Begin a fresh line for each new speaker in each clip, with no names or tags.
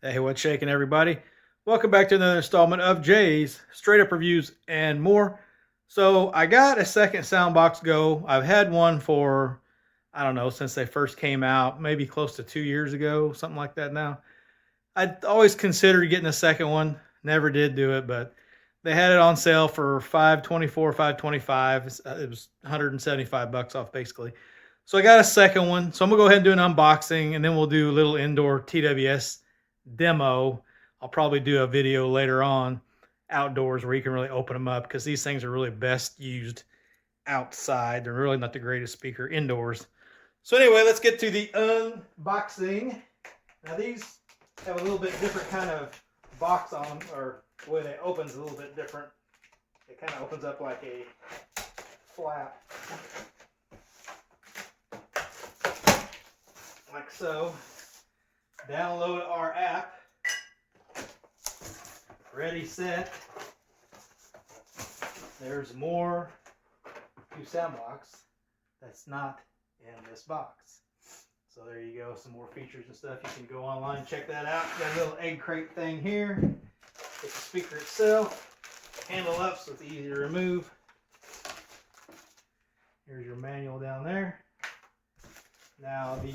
Hey, what's shaking, everybody? Welcome back to another installment of Jay's Straight Up Reviews and more. So, I got a second Soundbox Go. I've had one for, I don't know, since they first came out, maybe close to 2 years ago, something like that now. I always considered getting a second one, never did do it, but they had it on sale for 524, 525. It was 175 bucks off basically. So I got a second one. So I'm gonna go ahead and do an unboxing, and then we'll do a little indoor TWS demo. I'll probably do a video later on outdoors where you can really open them up, because these things are really best used outside. They're really not the greatest speaker indoors. So anyway, let's get to the unboxing. Now these have a little bit different kind of box on them, or the way they opens a little bit different. It kind of opens up like a flap, like so. Download our app. Ready, set. There's more to SOUNDBOKS that's not in this box. So there you go, some more features and stuff. You can go online and check that out. Got a little egg crate thing here. Get the speaker itself. Handle up so it's easy to remove. Here's your manual down there. Now the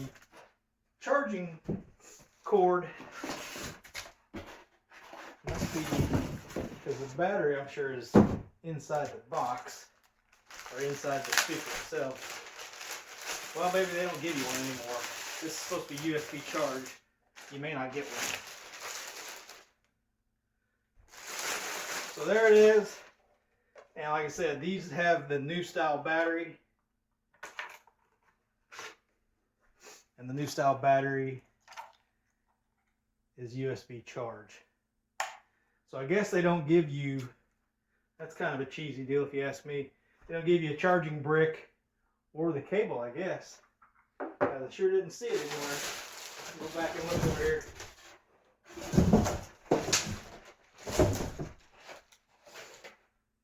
charging cord must be, because the battery I'm sure is inside the box or inside the speaker itself. Well, maybe they don't give you one anymore. This is supposed to be USB charge. You may not get one. So there it is. And like I said, these have the new style battery. And the new style battery is USB charge. So I guess they don't give you, that's kind of a cheesy deal if you ask me. They don't give you a charging brick or the cable, I guess. I sure didn't see it anywhere. Go back and look over here.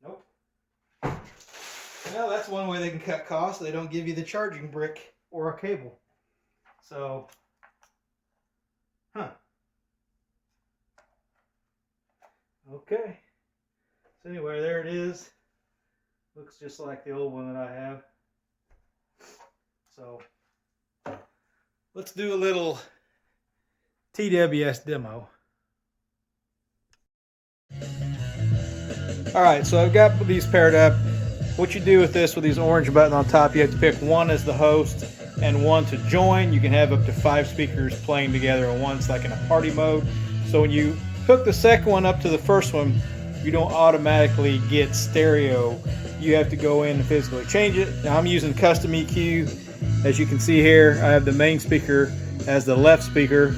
Nope. Well, that's one way they can cut costs. They don't give you the charging brick or a cable. So, okay. So anyway, there it is. Looks just like the old one that I have. So let's do a little TWS demo. All right, so I've got these paired up. What you do with this, with these orange buttons on top, you have to pick one as the host and one to join. You can have up to 5 speakers playing together at once, like in a party mode. So when you hook the second one up to the first one, you don't automatically get stereo. You have to go in and physically change it. Now I'm using custom EQ. As you can see here, I have the main speaker as the left speaker.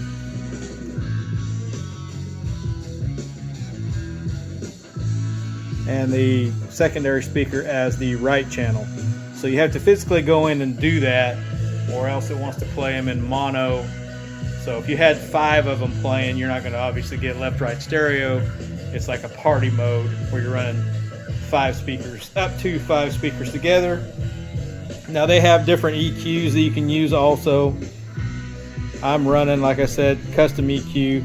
And the secondary speaker as the right channel. So you have to physically go in and do that, or else it wants to play them in mono. So if you had 5 of them playing, you're not going to obviously get left-right stereo. It's like a party mode where you're running 5 speakers, up to 5 speakers together. Now they have different EQs that you can use also. I'm running, like I said, custom EQ,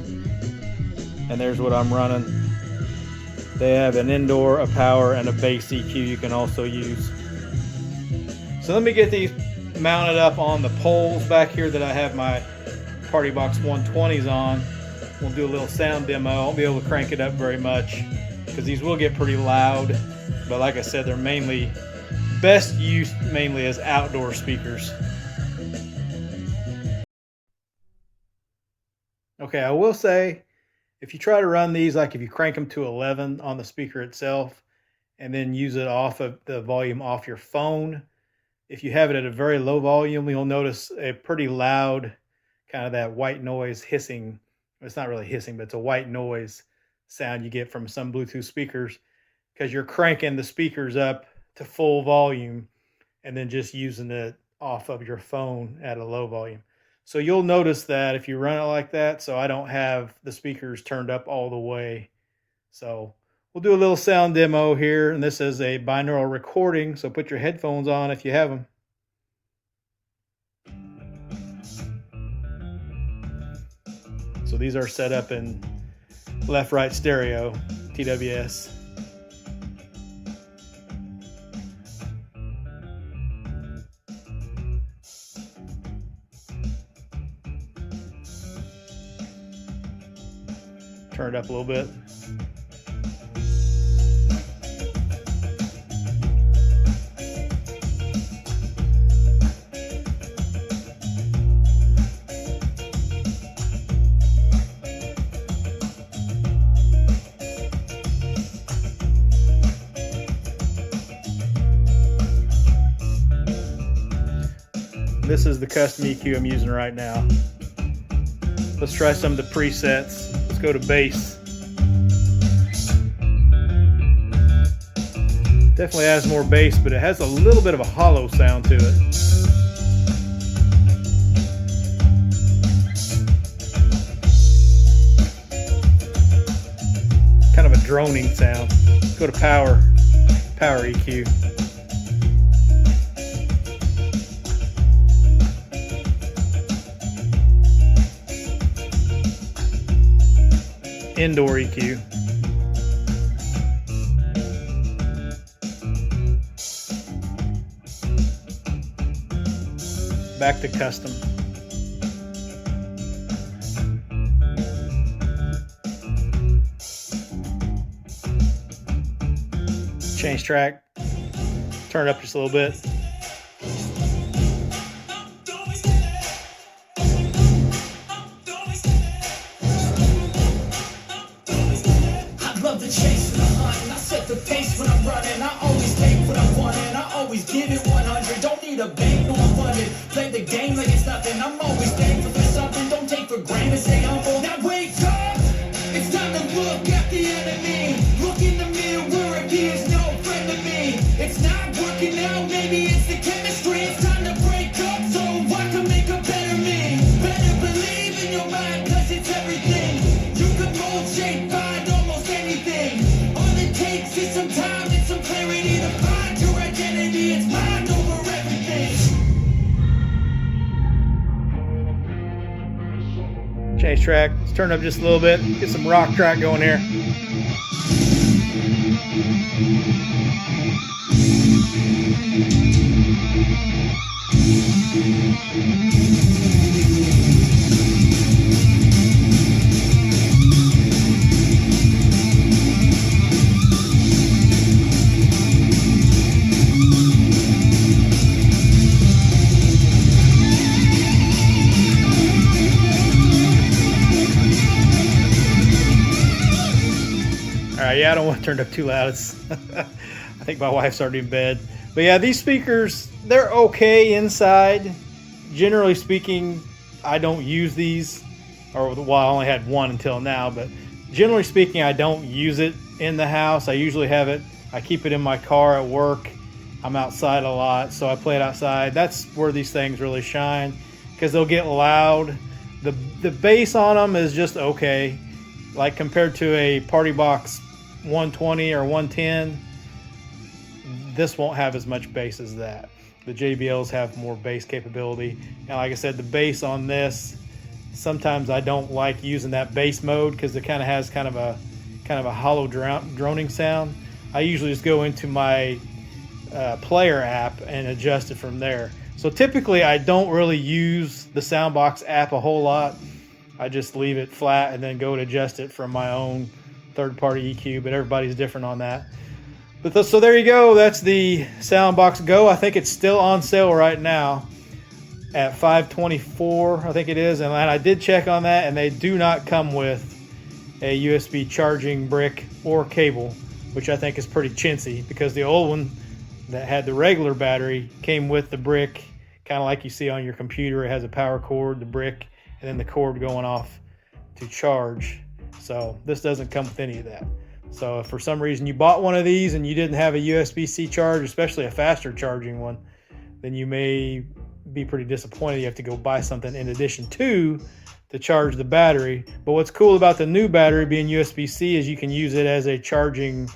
and there's what I'm running. They have an indoor, a power, and a bass EQ you can also use. So let me get these mounted up on the poles back here that I have my Party Box 120s on. We'll do a little sound demo. I won't be able to crank it up very much because these will get pretty loud. But like I said, they're mainly best used mainly as outdoor speakers. Okay, I will say, if you try to run these, like if you crank them to 11 on the speaker itself and then use it off of the volume off your phone, if you have it at a very low volume, you'll notice a pretty loud, kind of that white noise hissing. It's not really hissing, but it's a white noise sound you get from some Bluetooth speakers, because you're cranking the speakers up to full volume and then just using it off of your phone at a low volume. So you'll notice that if you run it like that. So I don't have the speakers turned up all the way. So we'll do a little sound demo here, and this is a binaural recording, so put your headphones on if you have them. So these are set up in left-right stereo, TWS. Turn it up a little bit. This is the custom EQ I'm using right now. Let's try some of the presets. Let's go to bass. Definitely has more bass, but it has a little bit of a hollow sound to it. Kind of a droning sound. Let's go to power EQ. Indoor EQ. Back to custom. Change track. Turn it up just a little bit.
The chase and the hunt, and I set the pace when I'm running. I always take what I want and I always give it 100. Don't need a bank, no I'm funded. Play the game like it's nothing. I'm always thankful for something. Don't take for granted, stay humble. Now wake up, it's time to look at the enemy. Look in the mirror if he is no friend to me. It's not working out, maybe it's the chemistry. It's time to break up so I can make a better me. Better believe in your mind, cause it's everything. You can mold, shape, find almost anything. All it takes is some time and some clarity to find your identity. It's mind over everything.
Change track. Let's turn it up just a little bit. Get some rock track going here. Alright, yeah, I don't want to turn it up too loud. It's I think my wife's already in bed. But yeah, these speakers, they're okay inside. Generally speaking, I don't use these. Or, well, I only had one until now. But generally speaking, I don't use it in the house. I usually have it, I keep it in my car at work. I'm outside a lot, so I play it outside. That's where these things really shine, because they'll get loud. The bass on them is just okay. Like compared to a Party Box 120 or 110, this won't have as much bass as that. The JBLs have more bass capability, and like I said, the bass on this, sometimes I don't like using that bass mode because it kind of has kind of a hollow droning sound. I usually just go into my player app and adjust it from there. So typically I don't really use the SOUNDBOKS app a whole lot. I just leave it flat and then go and adjust it from my own third-party EQ, but everybody's different on that. But so there you go. That's the SOUNDBOKS Go. I think it's still on sale right now at $524, I think it is. And I did check on that, and they do not come with a USB charging brick or cable, which I think is pretty chintzy, because the old one that had the regular battery came with the brick, kind of like you see on your computer. It has a power cord, the brick, and then the cord going off to charge. So this doesn't come with any of that. So if for some reason you bought one of these and you didn't have a USB-C charge, especially a faster charging one, then you may be pretty disappointed. You have to go buy something in addition to charge the battery. But what's cool about the new battery being USB-C is you can use it as a charging,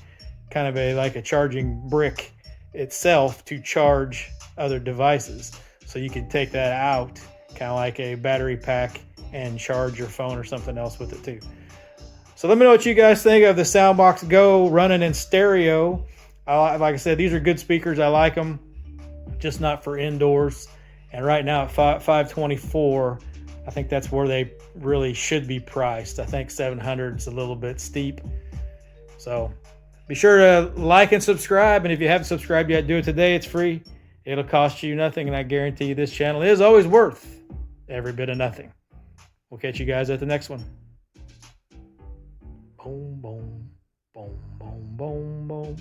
kind of like a charging brick itself to charge other devices. So you can take that out, kind of like a battery pack, and charge your phone or something else with it too. So let me know what you guys think of the SOUNDBOKS Go running in stereo. Like I said, these are good speakers. I like them, just not for indoors. And right now at $524, I think that's where they really should be priced. I think $700 is a little bit steep. So be sure to like and subscribe. And if you haven't subscribed yet, do it today. It's free. It'll cost you nothing. And I guarantee you this channel is always worth every bit of nothing. We'll catch you guys at the next one. Boom, boom, boom, boom, boom, boom.